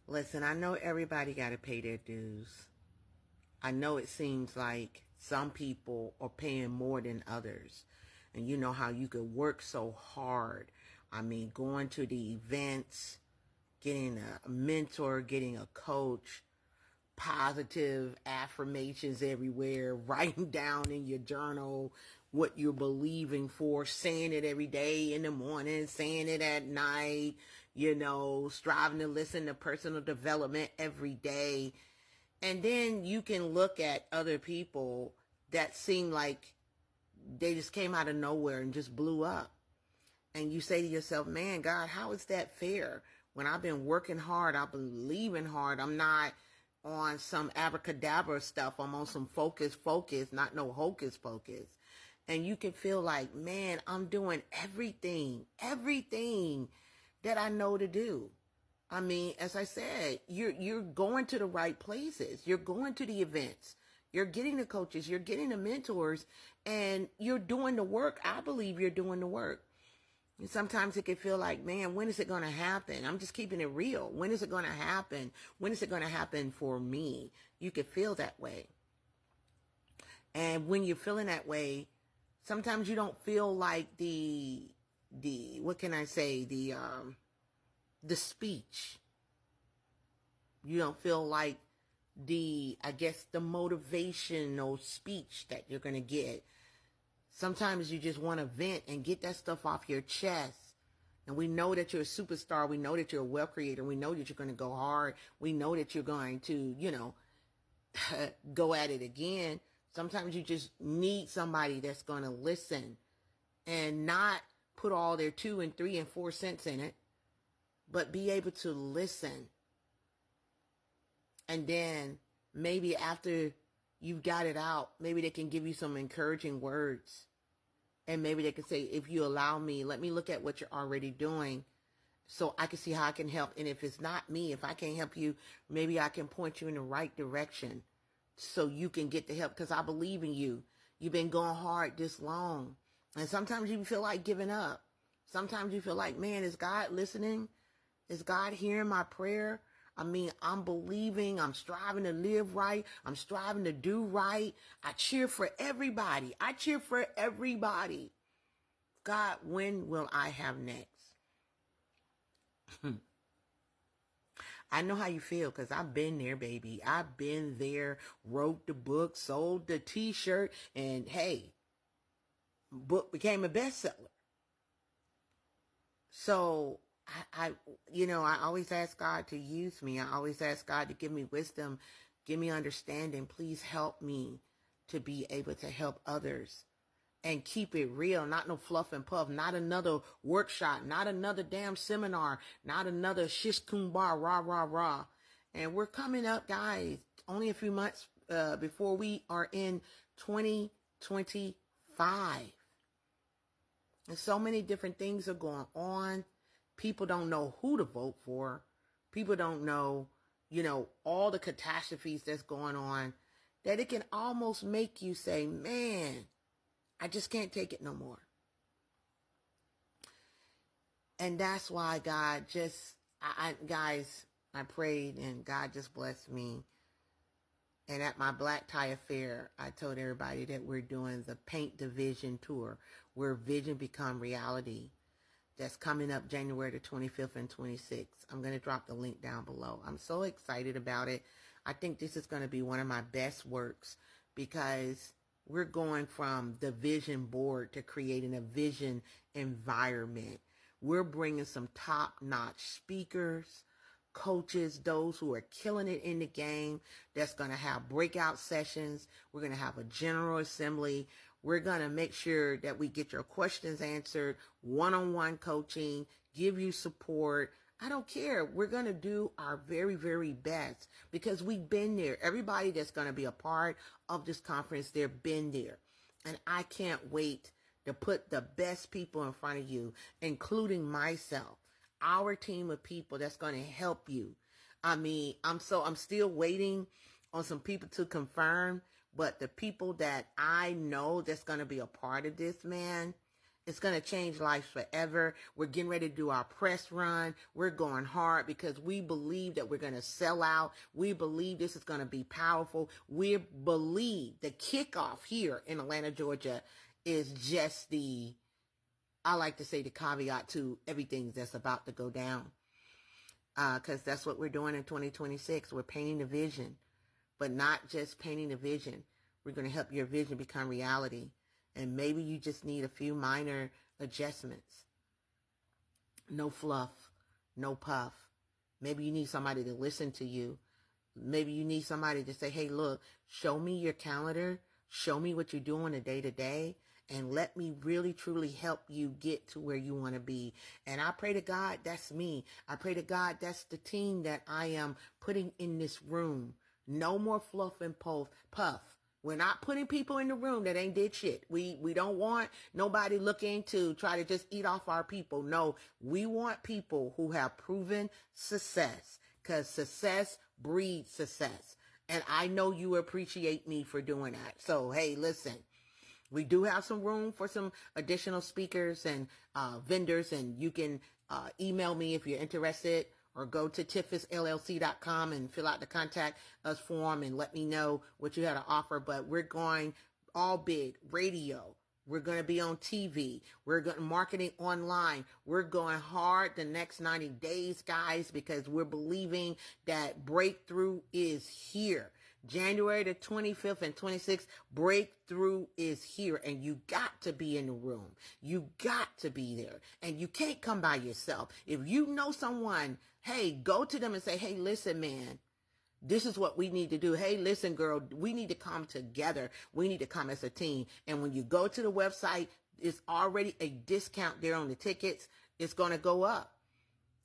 Listen, I know everybody got to pay their dues. I know it seems like some people are paying more than others. And you know how you could work so hard. I mean, going to the events, getting a mentor, getting a coach, positive affirmations everywhere, writing down in your journal what you're believing for, saying it every day in the morning, saying it at night, striving to listen to personal development every day. And then you can look at other people that seem like they just came out of nowhere and just blew up. And you say to yourself, man, God, how is that fair? When I've been working hard, I've been believing hard. I'm not on some abracadabra stuff. I'm on some focus, not no hocus pocus. And you can feel like, man, I'm doing everything that I know to do. I mean, as I said, you're going to the right places. You're going to the events. You're getting the coaches. You're getting the mentors. And you're doing the work. I believe you're doing the work. And sometimes it can feel like, man, when is it going to happen? I'm just keeping it real. When is it going to happen? When is it going to happen for me? You can feel that way. And when you're feeling that way, sometimes you don't feel like the what can I say? The speech. You don't feel like the motivational speech that you're going to get. Sometimes you just want to vent and get that stuff off your chest. And we know that you're a superstar. We know that you're a wealth creator. We know that you're going to go hard. We know that you're going to, go at it again. Sometimes you just need somebody that's going to listen and not put all their 2 and 3 and 4 cents in it, but be able to listen. And then maybe after you've got it out, maybe they can give you some encouraging words. And maybe they can say, if you allow me, let me look at what you're already doing so I can see how I can help. And if it's not me, if I can't help you, maybe I can point you in the right direction so you can get the help, because I believe in you. You've been going hard this long. And sometimes you feel like giving up. Sometimes you feel like, man, is God listening? Is God hearing my prayer? I mean, I'm believing, I'm striving to live right. I'm striving to do right. I cheer for everybody. God, when will I have next? I know how you feel, because I've been there, baby. I've been there, wrote the book, sold the t-shirt, and hey, book became a bestseller. So I always ask God to use me. I always ask God to give me wisdom, give me understanding. Please help me to be able to help others and keep it real. Not no fluff and puff, not another workshop, not another damn seminar, not another shish kumbah, rah, rah, rah. And we're coming up, guys, only a few months before we are in 2025. And so many different things are going on. People don't know who to vote for. People don't know, all the catastrophes that's going on, that it can almost make you say, man, I just can't take it no more. And that's why God I prayed and God just blessed me. And at my Black Tie Affair, I told everybody that we're doing the Paint the Vision tour, where vision become reality. That's coming up January the 25th and 26th. I'm going to drop the link down below. I'm so excited about it. I think this is going to be one of my best works, because we're going from the vision board to creating a vision environment. We're bringing some top-notch speakers, coaches, those who are killing it in the game. That's going to have breakout sessions. We're going to have a general assembly. We're going to make sure that we get your questions answered, one-on-one coaching, give you support. I don't care. We're going to do our very, very best, because we've been there. Everybody that's going to be a part of this conference, they've been there. And I can't wait to put the best people in front of you, including myself. Our team of people that's going to help you. I mean, I'm still waiting on some people to confirm, but the people that I know that's going to be a part of this, man, It's going to change lives forever. We're getting ready to do our press run. We're going hard because we believe that we're going to sell out. We believe this is going to be powerful. We believe the kickoff here in Atlanta, Georgia is just I like to say the caveat to everything that's about to go down. Because that's what we're doing in 2026. We're painting the vision, but not just painting the vision. We're going to help your vision become reality. And maybe you just need a few minor adjustments. No fluff, no puff. Maybe you need somebody to listen to you. Maybe you need somebody to say, hey, look, show me your calendar. Show me what you're doing a day to day. And let me really, truly help you get to where you want to be. And I pray to God, that's me. I pray to God, that's the team that I am putting in this room. No more fluff and puff. We're not putting people in the room that ain't did shit. We don't want nobody looking to try to just eat off our people. No, we want people who have proven success, because success breeds success. And I know you appreciate me for doing that. So, hey, listen, we do have some room for some additional speakers and vendors, and you can email me if you're interested, or go to tiffisllc.com and fill out the contact us form and let me know what you had to offer. But we're going all big, radio. We're going to be on TV. We're going marketing online. We're going hard the next 90 days, guys, because we're believing that breakthrough is here. January the 25th and 26th, breakthrough is here, and you got to be in the room. You got to be there, and you can't come by yourself. If you know someone, hey, go to them and say, hey, listen, man, this is what we need to do. Hey, listen, girl, we need to come together. We need to come as a team. And when you go to the website, it's already a discount there on the tickets. It's going to go up.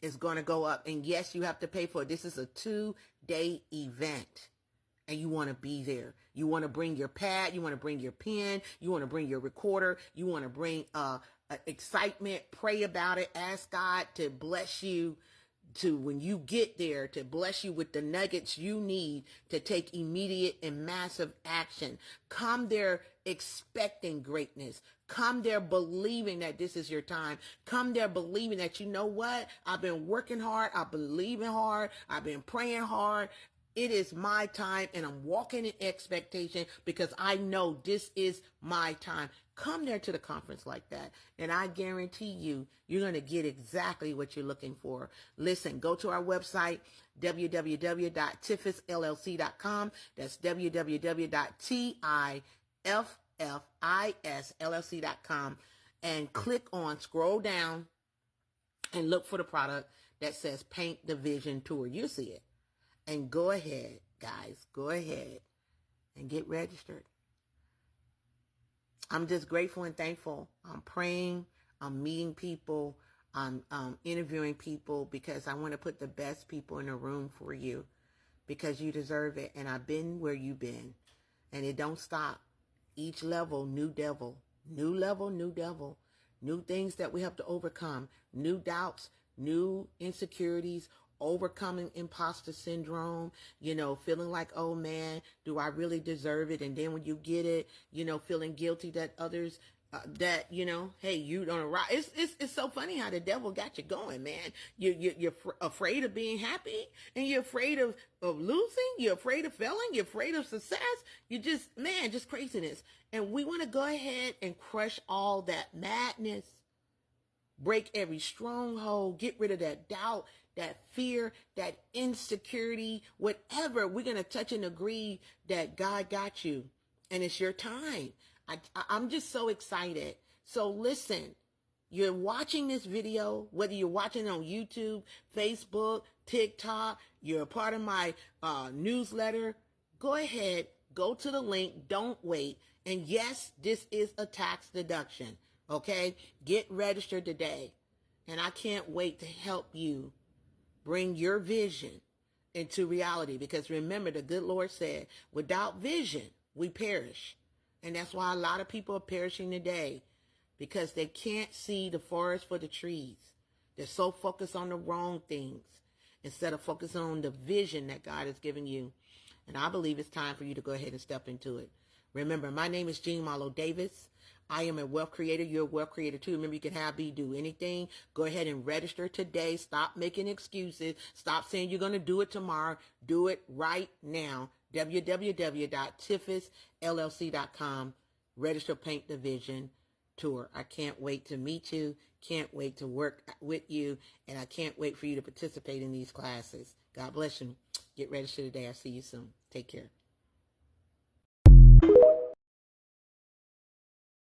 It's going to go up. And yes, you have to pay for it. This is a 2-day event. And you want to be there. You want to bring your pad. You want to bring your pen. You want to bring your recorder. You want to bring excitement. Pray about it. Ask God to bless you, to when you get there, to bless you with the nuggets you need to take immediate and massive action. Come there expecting greatness. Come there believing that this is your time. Come there believing that, you know what? I've been working hard. I've been believing hard. I've been praying hard. It is my time, and I'm walking in expectation because I know this is my time. Come there to the conference like that, and I guarantee you, you're going to get exactly what you're looking for. Listen, go to our website, www.tiffisllc.com. That's www.tiffisllc.com, and click on, scroll down, and look for the product that says Paint the Vision Tour. You'll see it. And go ahead, guys, go ahead and get registered. I'm just grateful and thankful. I'm praying, I'm meeting people, I'm interviewing people, because I want to put the best people in the room for you, because you deserve it. And I've been where you've been, and it don't stop. Each level, new devil, new level, new devil, new things that we have to overcome, new doubts, new insecurities, overcoming imposter syndrome, feeling like, oh man, do I really deserve it? And then when you get it, feeling guilty that others, hey, you don't arrive. It's so funny how the devil got you going, man. You're afraid of being happy, and you're afraid of losing. You're afraid of failing. You're afraid of success. just craziness. And we want to go ahead and crush all that madness. Break every stronghold, get rid of that doubt, that fear, that insecurity, whatever. We're going to touch and agree that God got you, and it's your time. I'm just so excited. So listen, you're watching this video, whether you're watching it on YouTube, Facebook, TikTok, you're a part of my newsletter, go ahead, go to the link, don't wait. And yes, this is a tax deduction. Okay, get registered today. And I can't wait to help you bring your vision into reality. Because remember, the good Lord said, without vision, we perish. And that's why a lot of people are perishing today, because they can't see the forest for the trees. They're so focused on the wrong things instead of focusing on the vision that God has given you. And I believe it's time for you to go ahead and step into it. Remember, my name is Jean Marlo Davis. I am a wealth creator. You're a wealth creator too. Remember, you can have me do anything. Go ahead and register today. Stop making excuses. Stop saying you're going to do it tomorrow. Do it right now. www.tiffisllc.com. Register Paint the Vision Tour. I can't wait to meet you. Can't wait to work with you. And I can't wait for you to participate in these classes. God bless you. Get registered today. I'll see you soon. Take care.